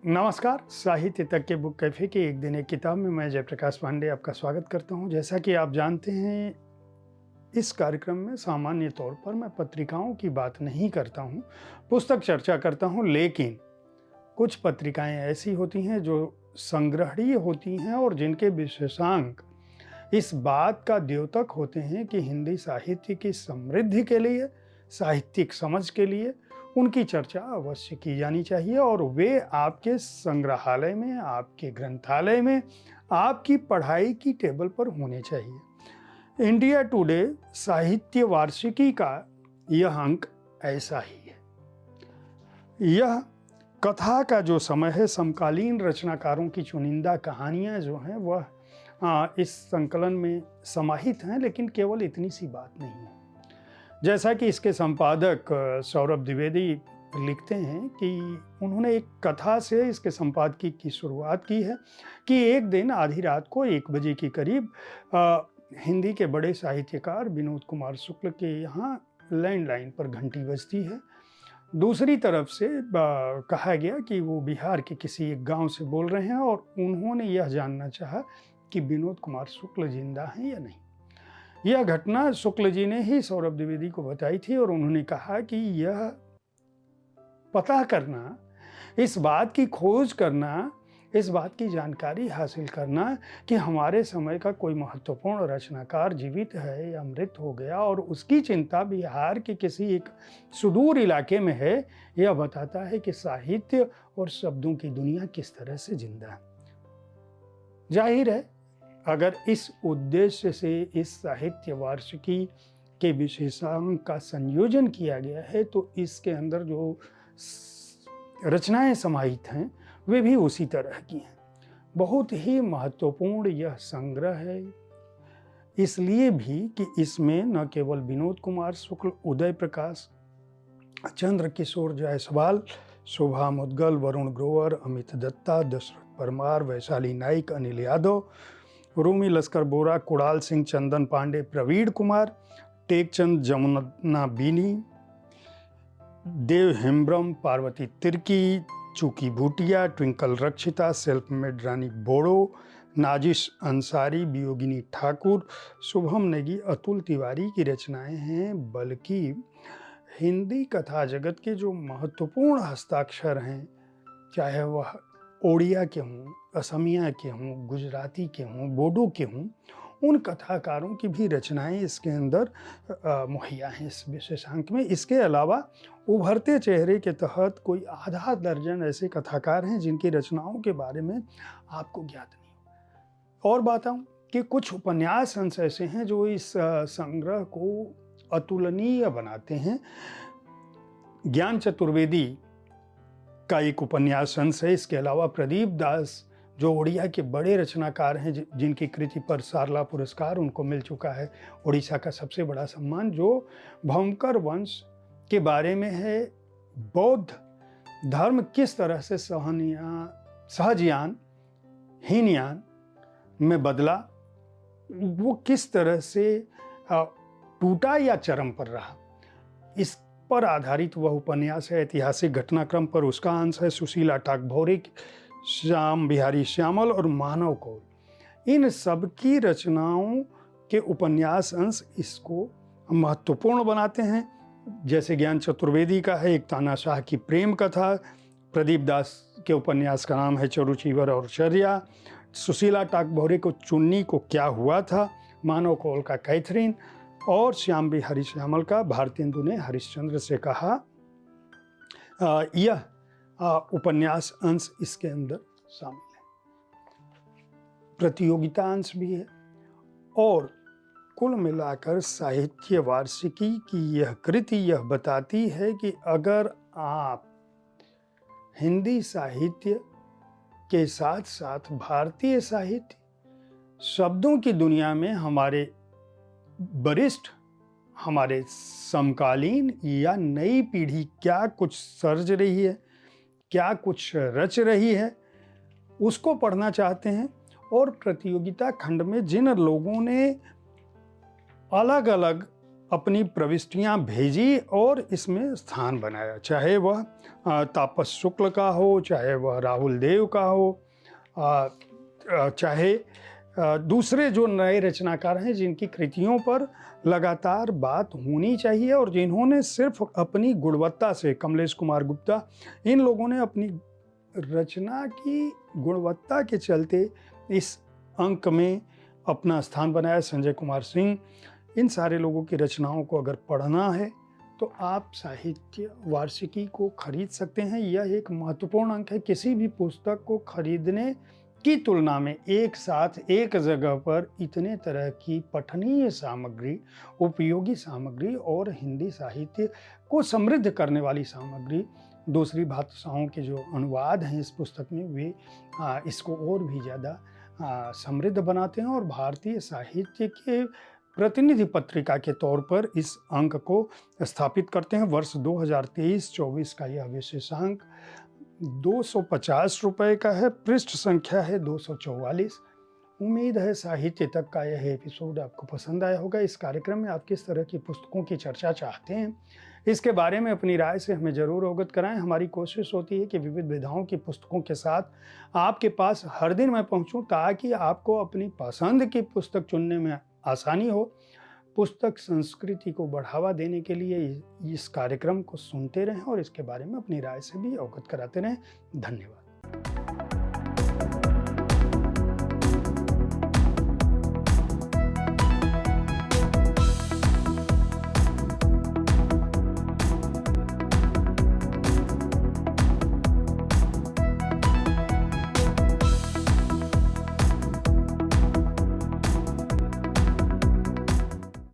नमस्कार। साहित्य तक के बुक कैफ़े के एक दिन एक किताब में मैं जयप्रकाश पांडे आपका स्वागत करता हूं। जैसा कि आप जानते हैं, इस कार्यक्रम में सामान्य तौर पर मैं पत्रिकाओं की बात नहीं करता हूं, पुस्तक चर्चा करता हूं। लेकिन कुछ पत्रिकाएं ऐसी होती हैं जो संग्रहणीय होती हैं और जिनके विशेषांक इस बात का द्योतक होते हैं कि हिंदी साहित्य की समृद्धि के लिए, साहित्यिक समझ के लिए उनकी चर्चा अवश्य की जानी चाहिए और वे आपके संग्रहालय में, आपके ग्रंथालय में, आपकी पढ़ाई की टेबल पर होने चाहिए। इंडिया टुडे साहित्य वार्षिकी का यह अंक ऐसा ही है। यह कथा का जो समय है, समकालीन रचनाकारों की चुनिंदा कहानियां जो हैं वह इस संकलन में समाहित हैं, लेकिन केवल इतनी सी बात नहीं है। जैसा कि इसके संपादक सौरभ द्विवेदी लिखते हैं कि उन्होंने एक कथा से इसके संपादकी की शुरुआत की है कि एक दिन आधी रात को 1 बजे के करीब हिंदी के बड़े साहित्यकार विनोद कुमार शुक्ल के यहाँ लैंडलाइन पर घंटी बजती है। दूसरी तरफ से कहा गया कि वो बिहार के किसी एक गांव से बोल रहे हैं और उन्होंने यह जानना चाहा कि विनोद कुमार शुक्ल जिंदा हैं या नहीं। यह घटना शुक्ल जी ने ही सौरभ द्विवेदी को बताई थी और उन्होंने कहा कि यह पता करना, इस बात की खोज करना, इस बात की जानकारी हासिल करना कि हमारे समय का कोई महत्वपूर्ण रचनाकार जीवित है या मृत हो गया और उसकी चिंता बिहार के किसी एक सुदूर इलाके में है, यह बताता है कि साहित्य और शब्दों की दुनिया किस तरह से जिंदा है। जाहिर है, अगर इस उद्देश्य से इस साहित्य वार्षिकी के विशेषांक का संयोजन किया गया है तो इसके अंदर जो रचनाएं समाहित हैं वे भी उसी तरह की हैं। बहुत ही महत्वपूर्ण यह संग्रह है, इसलिए भी कि इसमें न केवल विनोद कुमार शुक्ल, उदय प्रकाश, चंद्र किशोर जायसवाल, शोभा मुदगल, वरुण ग्रोवर, अमित दत्ता, दशरथ परमार, वैशाली नाइक, अनिल यादव, रूमी लश्कर बोरा, कुणाल सिंह, चंदन पांडे, प्रवीण कुमार, टेकचंद, जमुना बीनी, देव हेम्ब्रम, पार्वती तिर्की, चूकी भूटिया, ट्विंकल रक्षिता, सेल्फ मेड रानी बोड़ो, नाजिश अंसारी, वियोगिनी ठाकुर, शुभम नेगी, अतुल तिवारी की रचनाएं हैं। बल्कि हिंदी कथा जगत के जो महत्वपूर्ण हस्ताक्षर हैं, चाहे वह ओडिया के हों, असमिया के हों, गुजराती के हों, बोडो के हों, उन कथाकारों की भी रचनाएं इसके अंदर मुहैया हैं इस विशेषांक में। इसके अलावा उभरते चेहरे के तहत कोई आधा दर्जन ऐसे कथाकार हैं जिनकी रचनाओं के बारे में आपको ज्ञात नहीं हो। और बताऊं कि कुछ उपन्यास अंश ऐसे हैं जो इस संग्रह को अतुलनीय बनाते हैं। ज्ञान चतुर्वेदी का एक उपन्यास अंश है। इसके अलावा प्रदीप दास, जो ओडिया के बड़े रचनाकार हैं, जिनकी कृति पर सारला पुरस्कार उनको मिल चुका है, ओडिशा का सबसे बड़ा सम्मान, जो भौंकर वंश के बारे में है। बौद्ध धर्म किस तरह से सहजयान, हीनयान में बदला, वो किस तरह से टूटा या चरम पर रहा, इस पर आधारित वह उपन्यास है। ऐतिहासिक घटनाक्रम पर उसका अंश है। सुशीला टाकभौरे, श्याम बिहारी श्यामल और मानव कौल, इन सब की रचनाओं के उपन्यास अंश इसको महत्वपूर्ण बनाते हैं। जैसे ज्ञान चतुर्वेदी का है एक तानाशाह की प्रेम कथा, प्रदीप दास के उपन्यास का नाम है चरुचीवर और चर्या, सुशीला टाकभौरे को चुन्नी को क्या हुआ था, मानव कौल का कैथरीन और श्याम बिहारी श्यामल का भारतेंदु ने हरिश्चंद्र से कहा। यह उपन्यास अंश इसके अंदर शामिल है। प्रतियोगिता अंश भी है और कुल मिलाकर साहित्य वार्षिकी की यह कृति यह बताती है कि अगर आप हिंदी साहित्य के साथ साथ भारतीय साहित्य, शब्दों की दुनिया में हमारे वरिष्ठ, हमारे समकालीन या नई पीढ़ी क्या कुछ सर्ज रही है, क्या कुछ रच रही है, उसको पढ़ना चाहते हैं और प्रतियोगिता खंड में जिन लोगों ने अलग अलग अपनी प्रविष्टियां भेजी और इसमें स्थान बनाया, चाहे वह तापस शुक्ल का हो, चाहे वह राहुल देव का हो, चाहे दूसरे जो नए रचनाकार हैं जिनकी कृतियों पर लगातार बात होनी चाहिए और जिन्होंने सिर्फ अपनी गुणवत्ता से, कमलेश कुमार गुप्ता, इन लोगों ने अपनी रचना की गुणवत्ता के चलते इस अंक में अपना स्थान बनाया। संजय कुमार सिंह, इन सारे लोगों की रचनाओं को अगर पढ़ना है तो आप साहित्य वार्षिकी को खरीद सकते हैं। यह एक महत्वपूर्ण अंक है। किसी भी पुस्तक को खरीदने की तुलना में एक साथ एक जगह पर इतने तरह की पठनीय सामग्री, उपयोगी सामग्री और हिंदी साहित्य को समृद्ध करने वाली सामग्री, दूसरी भाषाओं के जो अनुवाद हैं इस पुस्तक में, वे इसको और भी ज़्यादा समृद्ध बनाते हैं और भारतीय साहित्य के प्रतिनिधि पत्रिका के तौर पर इस अंक को स्थापित करते हैं। वर्ष 2023-24 का यह विशेषांक 250 रुपये का है। पृष्ठ संख्या है 244। उम्मीद है साहित्य तक का यह एपिसोड आपको पसंद आया होगा। इस कार्यक्रम में आप किस तरह की पुस्तकों की चर्चा चाहते हैं, इसके बारे में अपनी राय से हमें ज़रूर अवगत कराएं। हमारी कोशिश होती है कि विविध विधाओं की पुस्तकों के साथ आपके पास हर दिन मैं पहुंचूं, ताकि आपको अपनी पसंद की पुस्तक चुनने में आसानी हो। पुस्तक संस्कृति को बढ़ावा देने के लिए इस कार्यक्रम को सुनते रहें और इसके बारे में अपनी राय से भी अवगत कराते रहें। धन्यवाद।